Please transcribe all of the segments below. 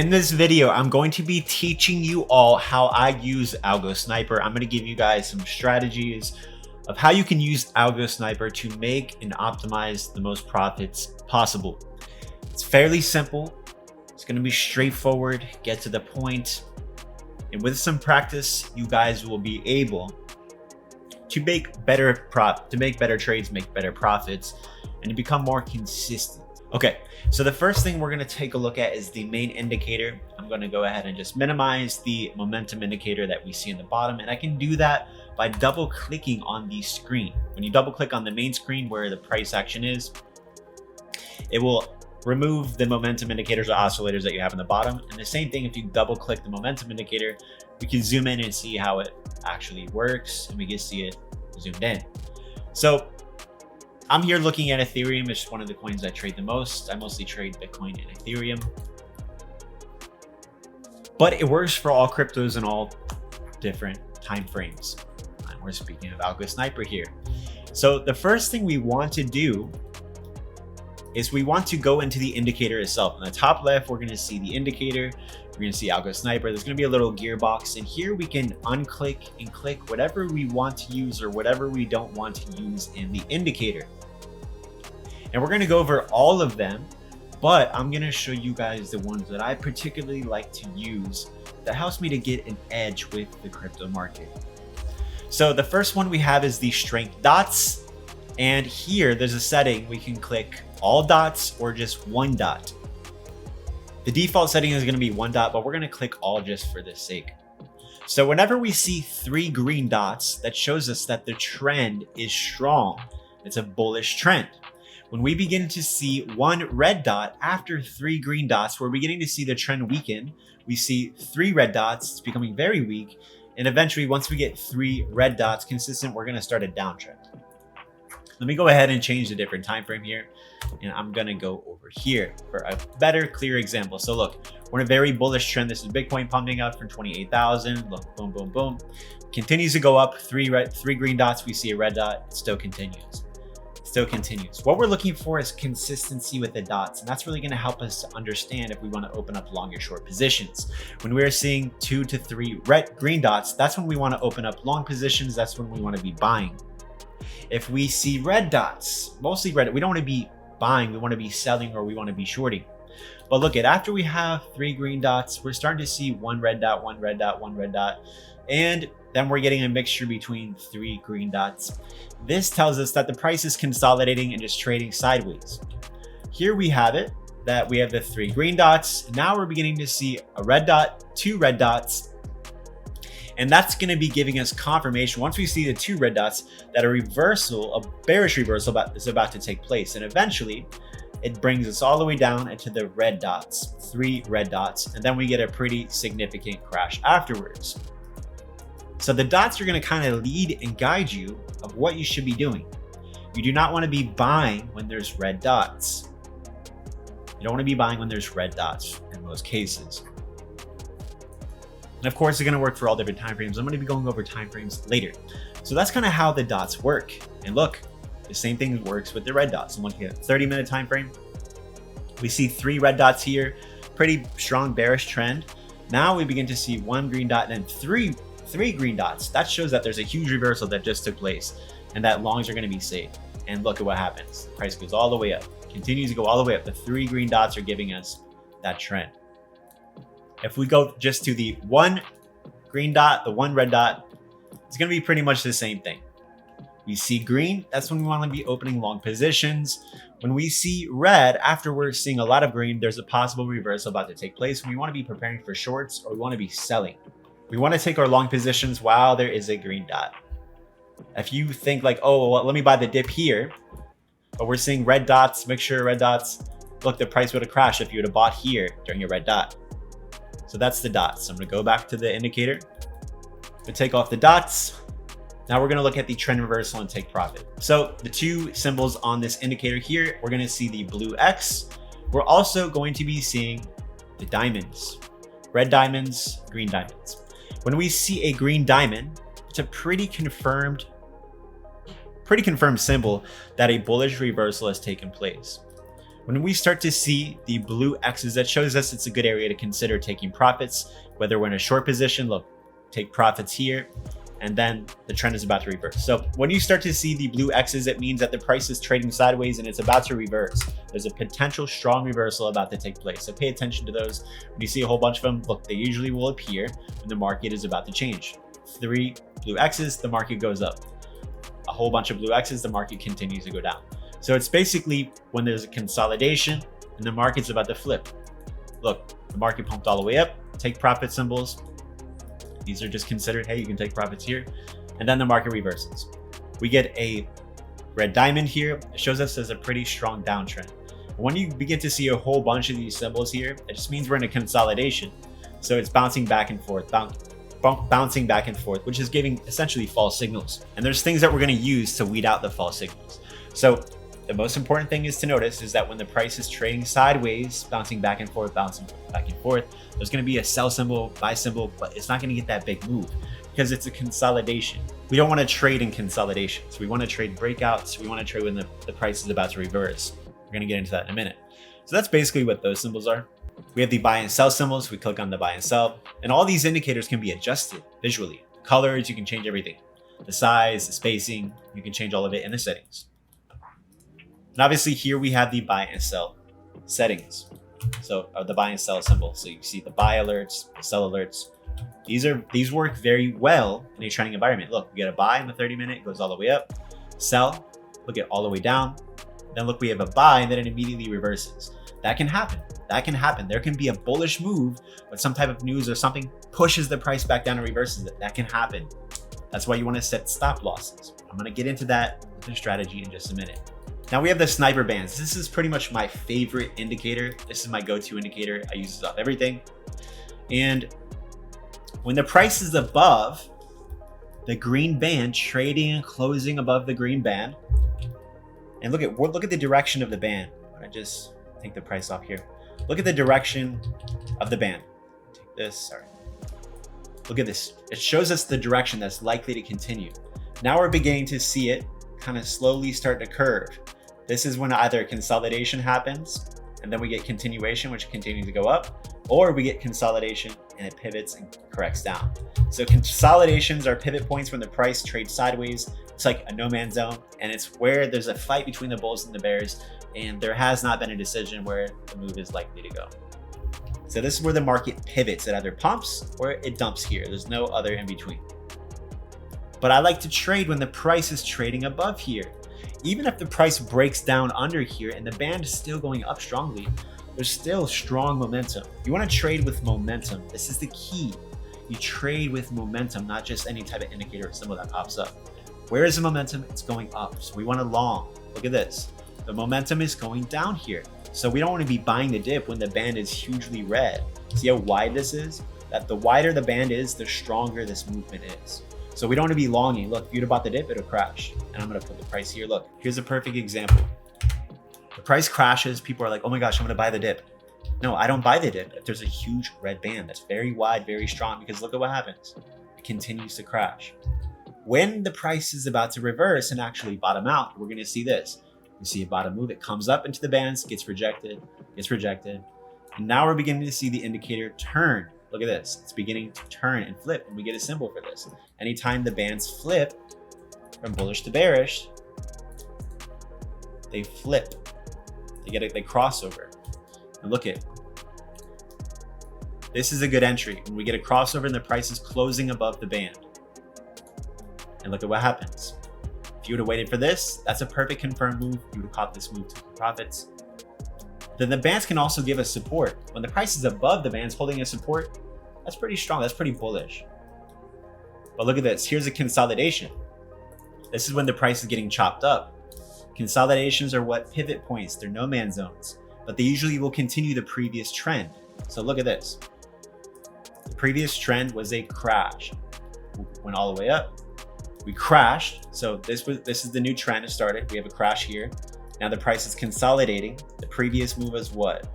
In this video, I'm going to be teaching you all how I use Algosniper. I'm going to give you guys some strategies of how you can use Algosniper to make and optimize the most profits possible. It's fairly simple. It's going to be straightforward, get to the point. And with some practice, you guys will be able to make better trades, make better profits, and to become more consistent. Okay, so the first thing we're going to take a look at is the main indicator. I'm going to go ahead and just minimize the momentum indicator that we see in the bottom, and I can do that by double clicking on the screen. When you double click on the main screen where the price action is, it will remove the momentum indicators or oscillators that you have in the bottom. And the same thing, if you double click the momentum indicator, we can zoom in and see how it actually works, and we can see it zoomed in. So I'm here looking at Ethereum. It's one of the coins I trade the most. I mostly trade Bitcoin and Ethereum, but it works for all cryptos and all different time frames. And we're speaking of Algosniper here. So the first thing we want to do is we want to go into the indicator itself. On the top left, we're going to see the indicator. We're going to see Algosniper. There's going to be a little gearbox, and here we can unclick and click whatever we want to use or whatever we don't want to use in the indicator. And we're going to go over all of them, but I'm going to show you guys the ones that I particularly like to use that helps me to get an edge with the crypto market. So the first one we have is the strength dots. And here there's a setting we can click all dots or just one dot. The default setting is going to be one dot, but we're going to click all just for this sake. So whenever we see 3 green dots, that shows us that the trend is strong. It's a bullish trend. When we begin to see 1 red dot after 3 green dots, we're beginning to see the trend weaken. We see 3 red dots, it's becoming very weak. And eventually, once we get 3 red dots consistent, we're going to start a downtrend. Let me go ahead and change the different time frame here. And I'm going to go over here for a better, clear example. So look, we're in a very bullish trend. This is Bitcoin pumping up from 28,000. Look, boom, boom, boom. Continues to go up. 3 green dots. We see a red dot. It still continues. What we're looking for is consistency with the dots, and that's really going to help us to understand if we want to open up long or short positions. When we're seeing 2 to 3 green dots, that's when we want to open up long positions. That's when we want to be buying. If we see red dots, mostly red, we don't want to be buying, we want to be selling, or we want to be shorting. But look, after we have 3 green dots, we're starting to see 1 red dot, 1 red dot, 1 red dot, and then we're getting a mixture between 3 green dots. This tells us that the price is consolidating and just trading sideways. Here we have it, that we have the 3 green dots. Now we're beginning to see a red dot, 2 red dots, and that's going to be giving us confirmation once we see the 2 red dots that a bearish reversal is about to take place. And eventually it brings us all the way down into the red dots, 3 red dots, and then we get a pretty significant crash afterwards. So the dots are going to kind of lead and guide you of what you should be doing. You do not want to be buying when there's red dots. You don't want to be buying when there's red dots in most cases. And of course, it's going to work for all different time frames. I'm going to be going over time frames later. So that's kind of how the dots work. And look, the same thing works with the red dots. I'm looking at a 30-minute time frame. We see 3 red dots here, pretty strong bearish trend. Now we begin to see 1 green dot and then 3 green dots. That shows that there's a huge reversal that just took place and that longs are going to be safe. And look at what happens. The price goes all the way up, continues to go all the way up. The 3 green dots are giving us that trend. If we go just to the 1 green dot, the 1 red dot, it's going to be pretty much the same thing. We see green, that's when we want to be opening long positions. When we see red, after we're seeing a lot of green, there's a possible reversal about to take place. We want to be preparing for shorts or we want to be selling. We want to take our long positions while there is a green dot. If you think like, oh, well, let me buy the dip here, but we're seeing red dots, mixture of red dots. Look, the price would have crashed if you would have bought here during a red dot. So that's the dots. I'm going to go back to the indicator. We take off the dots. Now we're going to look at the trend reversal and take profit. So the 2 symbols on this indicator here, we're going to see the blue X. We're also going to be seeing the diamonds, red diamonds, green diamonds. When we see a green diamond, it's a pretty confirmed symbol that a bullish reversal has taken place. When we start to see the blue X's, that shows us it's a good area to consider taking profits, whether we're in a short position, look, take profits here, and then the trend is about to reverse. So when you start to see the blue X's, it means that the price is trading sideways and it's about to reverse. There's a potential strong reversal about to take place. So pay attention to those. When you see a whole bunch of them, look, they usually will appear when the market is about to change. 3 blue X's, the market goes up. A whole bunch of blue X's, the market continues to go down. So it's basically when there's a consolidation and the market's about to flip. Look, the market pumped all the way up, take profit symbols. These are just considered, hey, you can take profits here. And then the market reverses. We get a red diamond here. It shows us as a pretty strong downtrend. When you begin to see a whole bunch of these symbols here, it just means we're in a consolidation. So it's bouncing back and forth, bouncing back and forth, which is giving essentially false signals. And there's things that we're going to use to weed out the false signals. So the most important thing is to notice is that when the price is trading sideways, bouncing back and forth, there's going to be a sell symbol, buy symbol, but it's not going to get that big move because it's a consolidation. We don't want to trade in consolidations. We want to trade breakouts. We want to trade when the price is about to reverse. We're going to get into that in a minute. So that's basically what those symbols are. We have the buy and sell symbols. We click on the buy and sell, and all these indicators can be adjusted visually. Colors, you can change everything. The size, the spacing, you can change all of it in the settings. And obviously here we have the buy and sell settings. So the buy and sell symbol. So you see the buy alerts, the sell alerts. These work very well in a trending environment. Look, we get a buy in the 30-minute, it goes all the way up. Sell, look at all the way down. Then look, we have a buy and then it immediately reverses. That can happen. That can happen. There can be a bullish move, but some type of news or something pushes the price back down and reverses it. That can happen. That's why you want to set stop losses. I'm going to get into that with the strategy in just a minute. Now we have the sniper bands. This is pretty much my favorite indicator. This is my go-to indicator. I use this off everything. And when the price is above the green band, trading and closing above the green band, and look at the direction of the band. I just take the price off here. Look at the direction of the band. Take this, sorry. Look at this. It shows us the direction that's likely to continue. Now we're beginning to see it kind of slowly start to curve. This is when either consolidation happens and then we get continuation, which continues to go up, or we get consolidation and it pivots and corrects down. So consolidations are pivot points when the price trades sideways. It's like a no man's zone, and it's where there's a fight between the bulls and the bears, and there has not been a decision where the move is likely to go. So this is where the market pivots. It either pumps or it dumps here. There's no other in between. But I like to trade when the price is trading above here. Even if the price breaks down under here and the band is still going up strongly, there's still strong momentum. You want to trade with momentum. This is the key. You trade with momentum, not just any type of indicator or symbol that pops up. Where is the momentum? It's going up. So we want to long. Look at this. The momentum is going down here. So we don't want to be buying the dip when the band is hugely red. See how wide this is? That the wider the band is, the stronger this movement is. So we don't want to be longing. Look, if you'd have bought the dip, it'll crash. And I'm going to put the price here. Look, here's a perfect example. The price crashes. People are like, oh my gosh, I'm going to buy the dip. No, I don't buy the dip if there's a huge red band that's very wide, very strong, because look at what happens. It continues to crash. When the price is about to reverse and actually bottom out, we're going to see this. We see a bottom move. It comes up into the bands, gets rejected. And now we're beginning to see the indicator turn. Look at this. It's beginning to turn and flip, and we get a symbol for this. Anytime the bands flip from bullish to bearish, they flip. They cross over. And look at this is a good entry. When we get a crossover and the price is closing above the band. And look at what happens. If you would have waited for this, that's a perfect confirmed move. You would have caught this move to profits. Then the bands can also give us support. When the price is above the bands holding a support, that's pretty strong. That's pretty bullish. But look at this. Here's a consolidation. This is when the price is getting chopped up. Consolidations are what pivot points. They're no man's zones, but they usually will continue the previous trend. So look at this. The previous trend was a crash. Went all the way up. We crashed. So this is the new trend. It started. We have a crash here. Now the price is consolidating. The previous move was what?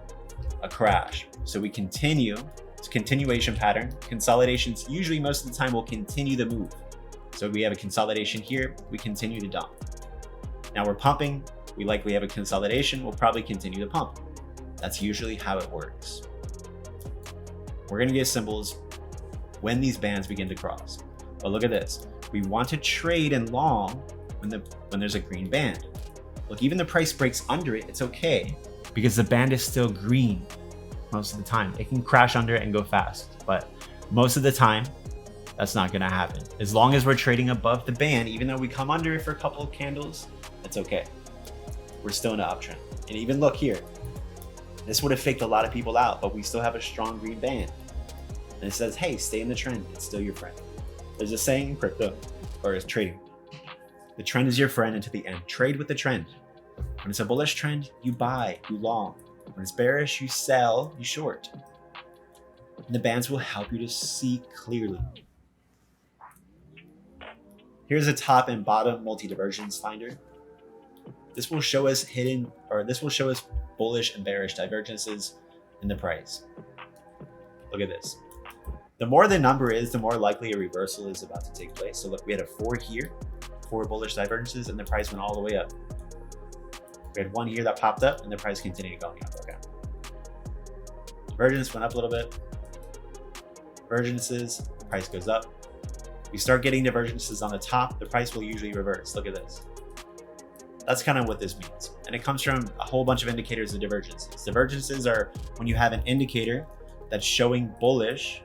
A crash. So we continue. It's a continuation pattern. Consolidations usually most of the time will continue the move. So we have a consolidation here. We continue to dump. Now we're pumping. we likely have a consolidation, we'll probably continue to pump. That's usually how it works. We're gonna get symbols when these bands begin to cross. But look at this. We want to trade in long when there's a green band. Look, even the price breaks under it, it's okay because the band is still green most of the time. It can crash under it and go fast, but most of the time, that's not gonna happen. As long as we're trading above the band, even though we come under it for a couple of candles, that's okay. We're still in an uptrend. And even look here, this would have faked a lot of people out, but we still have a strong green band. And it says, hey, stay in the trend, it's still your friend. There's a saying in crypto, or it's trading. The trend is your friend until the end. Trade with the trend. When it's a bullish trend, you buy, you long. When it's bearish, you sell, you short. And the bands will help you to see clearly. Here's a top and bottom multi-divergence finder. This will show us bullish and bearish divergences in the price. Look at this. The more the number is, the more likely a reversal is about to take place. So look, we had a 4 here, 4 bullish divergences, and the price went all the way up. We had 1 here that popped up, and the price continued going up. Okay. Divergence went up a little bit. Divergences, the price goes up. We start getting divergences on the top, the price will usually reverse. Look at this. That's kind of what this means. And it comes from a whole bunch of indicators of divergences. Divergences are when you have an indicator that's showing bullish,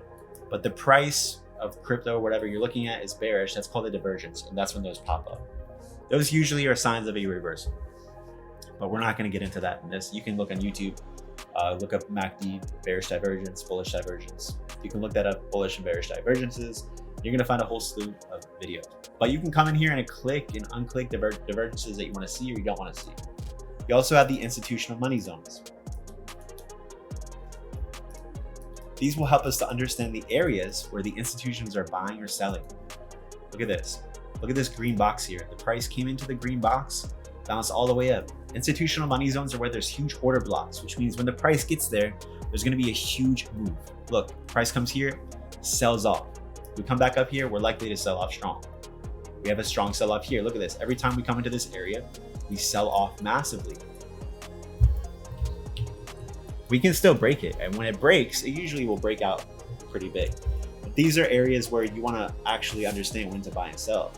but the price of crypto or whatever you're looking at is bearish. That's called a divergence, and that's when those pop up. Those usually are signs of a reversal, but we're not going to get into that in this. You can look on YouTube, look up MACD, bearish divergence, bullish divergence. You can look that up, bullish and bearish divergences. You're going to find a whole slew of videos. But you can come in here and click and unclick divergences that you want to see or you don't want to see. You also have the institutional money zones. These will help us to understand the areas where the institutions are buying or selling. Look at this. Look at this green box here. The price came into the green box, bounced all the way up. Institutional money zones are where there's huge order blocks, which means when the price gets there, there's going to be a huge move. Look, price comes here, sells off. We come back up here, we're likely to sell off strong. We have a strong sell off here. Look at this. Every time we come into this area, we sell off massively. We can still break it. And when it breaks, it usually will break out pretty big. But these are areas where you want to actually understand when to buy and sell.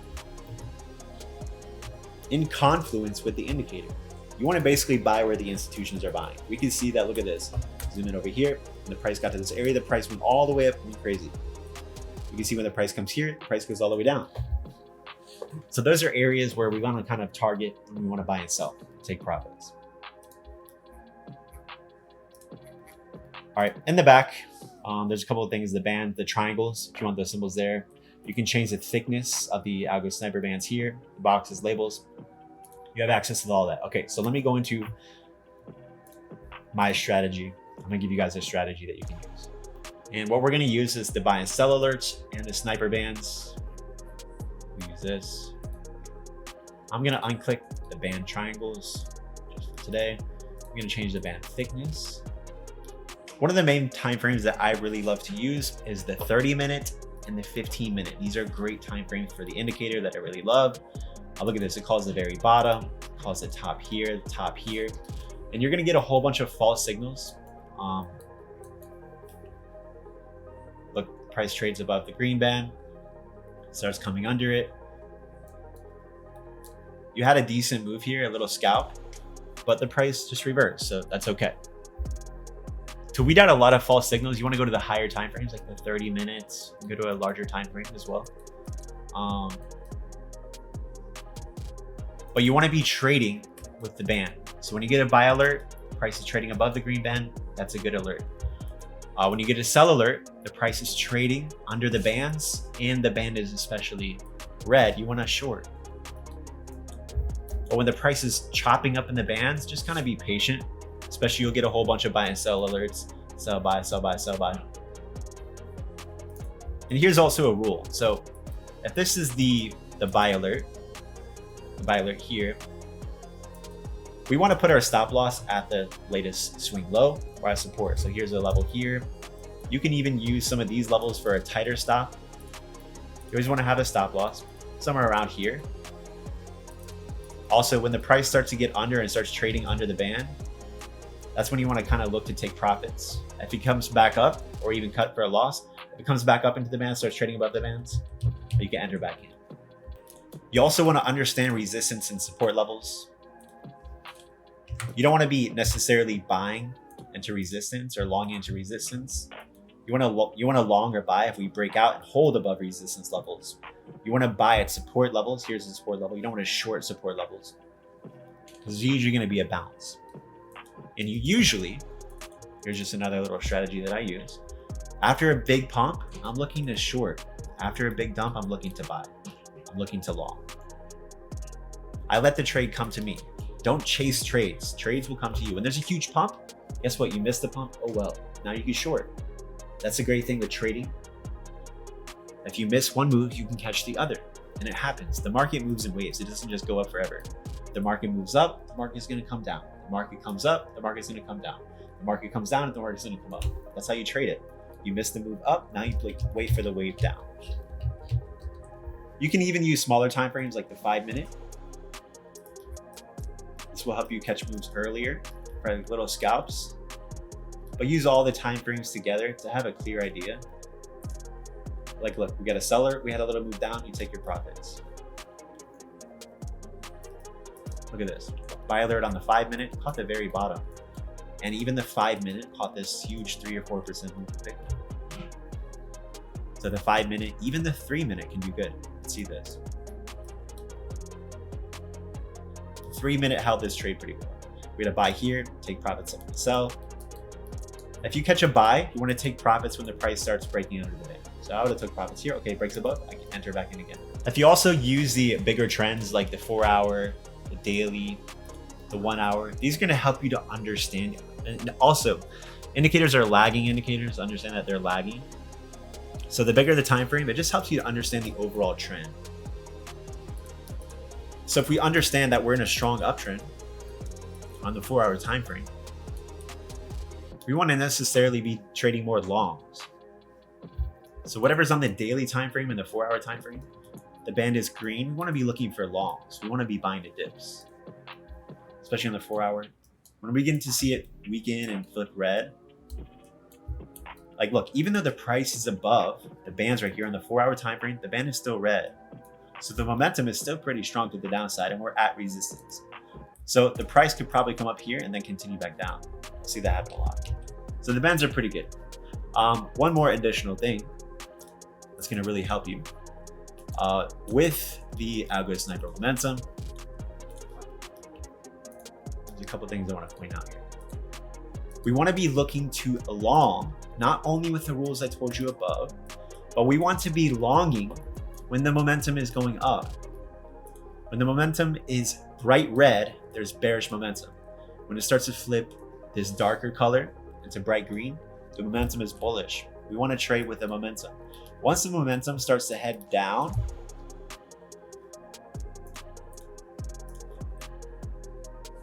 In confluence with the indicator, you want to basically buy where the institutions are buying. We can see that, look at this. Zoom in over here. When the price got to this area, the price went all the way up and went crazy. You can see when the price comes here, the price goes all the way down. So those are areas where we want to kind of target when we want to buy and sell, take profits. All right, in the back, there's a couple of things, the band, the triangles, if you want those symbols there. You can change the thickness of the Algosniper bands here, boxes, labels. You have access to all that. Okay, so let me go into my strategy. I'm gonna give you guys a strategy that you can use. And what we're gonna use is the buy and sell alerts and the sniper bands. We use this. I'm gonna unclick the band triangles just for today. I'm gonna change the band thickness. One of the main time frames that I really love to use is the 30-minute and the 15-minute. These are great time frames for the indicator that I really love. Look at this, it calls the very bottom, it calls the top here, the top here. And you're gonna get a whole bunch of false signals. Look, price trades above the green band, starts coming under it. You had a decent move here, a little scalp, but the price just reversed, so that's okay. To weed out a lot of false signals, you want to go to the higher time frames, like the 30 minutes, go to a larger time frame as well. But you want to be trading with the band. So when you get a buy alert, price is trading above the green band, that's a good alert. When you get a sell alert, the price is trading under the bands and the band is especially red, you want to short. But when the price is chopping up in the bands, just kind of be patient. Especially you'll get a whole bunch of buy and sell alerts. Sell, buy, sell, buy, sell, buy. And here's also a rule. So if this is the buy alert here, we want to put our stop loss at the latest swing low or at support. So here's a level here. You can even use some of these levels for a tighter stop. You always want to have a stop loss somewhere around here. Also, when the price starts to get under and starts trading under the band, that's when you want to kind of look to take profits. If it comes back up or even cut for a loss, if it comes back up into the band, starts trading above the bands, you can enter back in. You also want to understand resistance and support levels. You don't want to be necessarily buying into resistance or long into resistance. You want to long or buy if we break out and hold above resistance levels. You want to buy at support levels. Here's the support level. You don't want to short support levels, because there's usually going to be a bounce. And you usually, here's just another little strategy that I use. After a big pump, I'm looking to short. After a big dump, I'm looking to buy. I'm looking to long. I let the trade come to me. Don't chase trades. Trades will come to you. When there's a huge pump, guess what? You missed the pump. Oh well. Now you can short. That's a great thing with trading. If you miss one move, you can catch the other. And it happens. The market moves in waves. It doesn't just go up forever. The market moves up, the market's going to come down. The market comes up, the market's going to come down. The market comes down, and the market's going to come up. That's how you trade it. You miss the move up, now you wait for the wave down. You can even use smaller time frames like the 5-minute. This will help you catch moves earlier for little scalps. But use all the time frames together to have a clear idea. Like, look, we got a seller, we had a little move down, you take your profits. Look at this. Buy alert on the 5-minute, caught the very bottom. And even the 5-minute caught this huge 3 or 4% move to Bitcoin. So the 5-minute, even the 3-minute can do good. Let's see this. 3-minute held this trade pretty well. We had a buy here, take profits up the sell. If you catch a buy, you want to take profits when the price starts breaking under the band. So I would have took profits here. Okay, breaks above, I can enter back in again. If you also use the bigger trends like the 4-hour, the daily, the 1 hour, these are going to help you to understand. And also, indicators are lagging indicators. Understand that they're lagging. So the bigger the time frame, it just helps you to understand the overall trend. So if we understand that we're in a strong uptrend on the 4-hour time frame, we want to necessarily be trading more longs. So whatever's on the daily time frame and the 4-hour time frame, the band is green. We want to be looking for longs. We want to be buying the dips, especially on the 4-hour. When we begin to see it weaken and flip red, like look, even though the price is above the bands right here on the 4-hour time frame, the band is still red. So the momentum is still pretty strong to the downside, and we're at resistance. So the price could probably come up here and then continue back down. I see that happen a lot. So the bands are pretty good. One more additional thing that's going to really help you with the Algosniper momentum. There's a couple things I want to point out here. We want to be looking to long, not only with the rules I told you above, but we want to be longing when the momentum is going up. When the momentum is bright red, there's bearish momentum. When it starts to flip this darker color into bright green, the momentum is bullish. We want to trade with the momentum. Once the momentum starts to head down,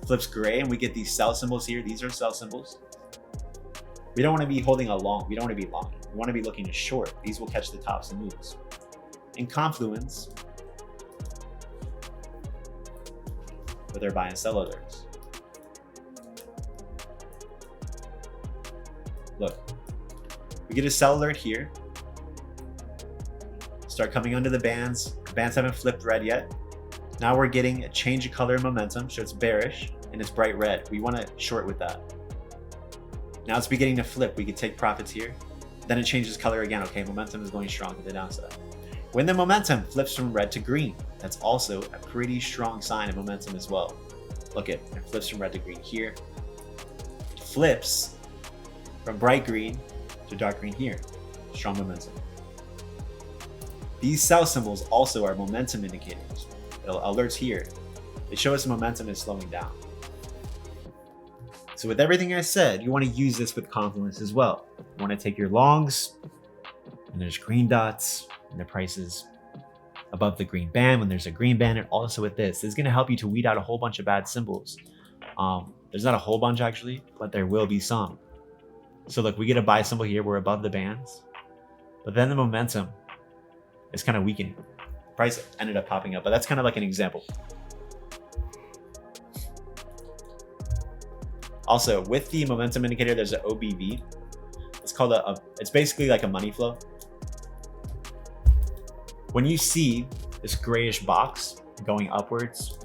flips gray, and we get these sell symbols here. These are sell symbols. We don't want to be holding a long. We don't want to be long. We want to be looking to short. These will catch the tops and moves. In confluence, with their buy and sell alerts. Look, we get a sell alert here. Start coming under the bands. The bands haven't flipped red yet. Now we're getting a change of color and momentum, so it's bearish and it's bright red. We want to short with that. Now it's beginning to flip. We could take profits here. Then it changes color again. Okay, momentum is going strong to the downside. When the momentum flips from red to green, that's also a pretty strong sign of momentum as well. Look at it flips from red to green here. It flips from bright green to dark green here. Strong momentum. These sell symbols also are momentum indicators. Alerts here. They show us momentum is slowing down. So with everything I said, you want to use this with confluence as well. You want to take your longs, and there's green dots, and the price is above the green band. When there's a green band, and also with this is going to help you to weed out a whole bunch of bad symbols. There's not a whole bunch actually, but there will be some. So look, we get a buy symbol here. We're above the bands, but then the momentum is kind of weakening. Price ended up popping up, but that's kind of like an example. Also, with the momentum indicator, there's an OBV. It's called it's basically like a money flow. When you see this grayish box going upwards,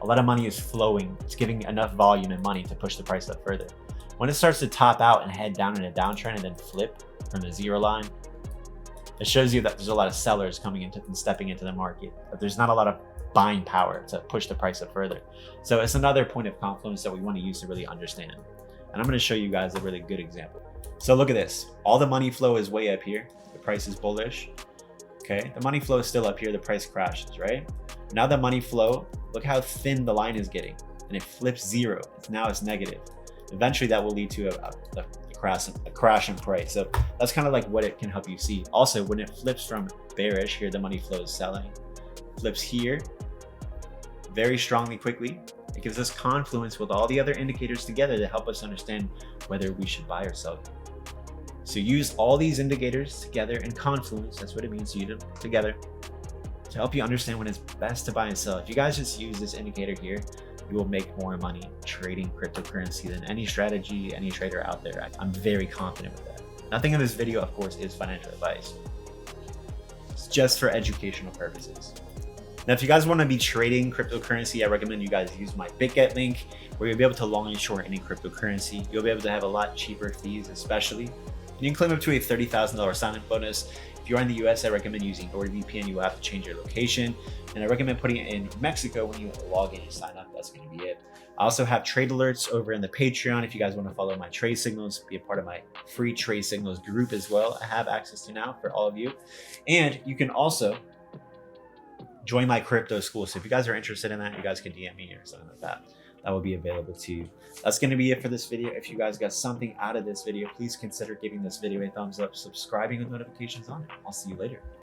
a lot of money is flowing. It's giving enough volume and money to push the price up further. When it starts to top out and head down in a downtrend and then flip from the zero line, it shows you that there's a lot of sellers coming into and stepping into the market, but there's not a lot of buying power to push the price up further. So it's another point of confluence that we want to use to really understand. And I'm going to show you guys a really good example. So look at this. All the money flow is way up here. The price is bullish. Okay, the money flow is still up here. The price crashes, right? Now the money flow, look how thin the line is getting, and it flips zero. Now it's negative. Eventually that will lead to a crash in price. So that's kind of like what it can help you see. Also, when it flips from bearish, here the money flow is selling, flips here very strongly quickly. It gives us confluence with all the other indicators together to help us understand whether we should buy or sell. So use all these indicators together in confluence. That's what it means to use them together to help you understand when it's best to buy and sell. If you guys just use this indicator here, you will make more money trading cryptocurrency than any strategy, any trader out there. I'm very confident with that. Nothing in this video, of course, is financial advice. It's just for educational purposes. Now, if you guys want to be trading cryptocurrency, I recommend you guys use my BitGet link, where you'll be able to long and short any cryptocurrency. You'll be able to have a lot cheaper fees, especially. You can claim up to a $30,000 sign-up bonus. If you're in the US, I recommend using NordVPN. You will have to change your location. And I recommend putting it in Mexico when you log in and sign up. That's going to be it. I also have trade alerts over in the Patreon. If you guys want to follow my trade signals, be a part of my free trade signals group as well, I have access to now for all of you. And you can also join my crypto school. So if you guys are interested in that, you guys can DM me or something like that. That will be available to you. That's going to be it for this video. If you guys got something out of this video, please consider giving this video a thumbs up, subscribing with notifications on. I'll see you later.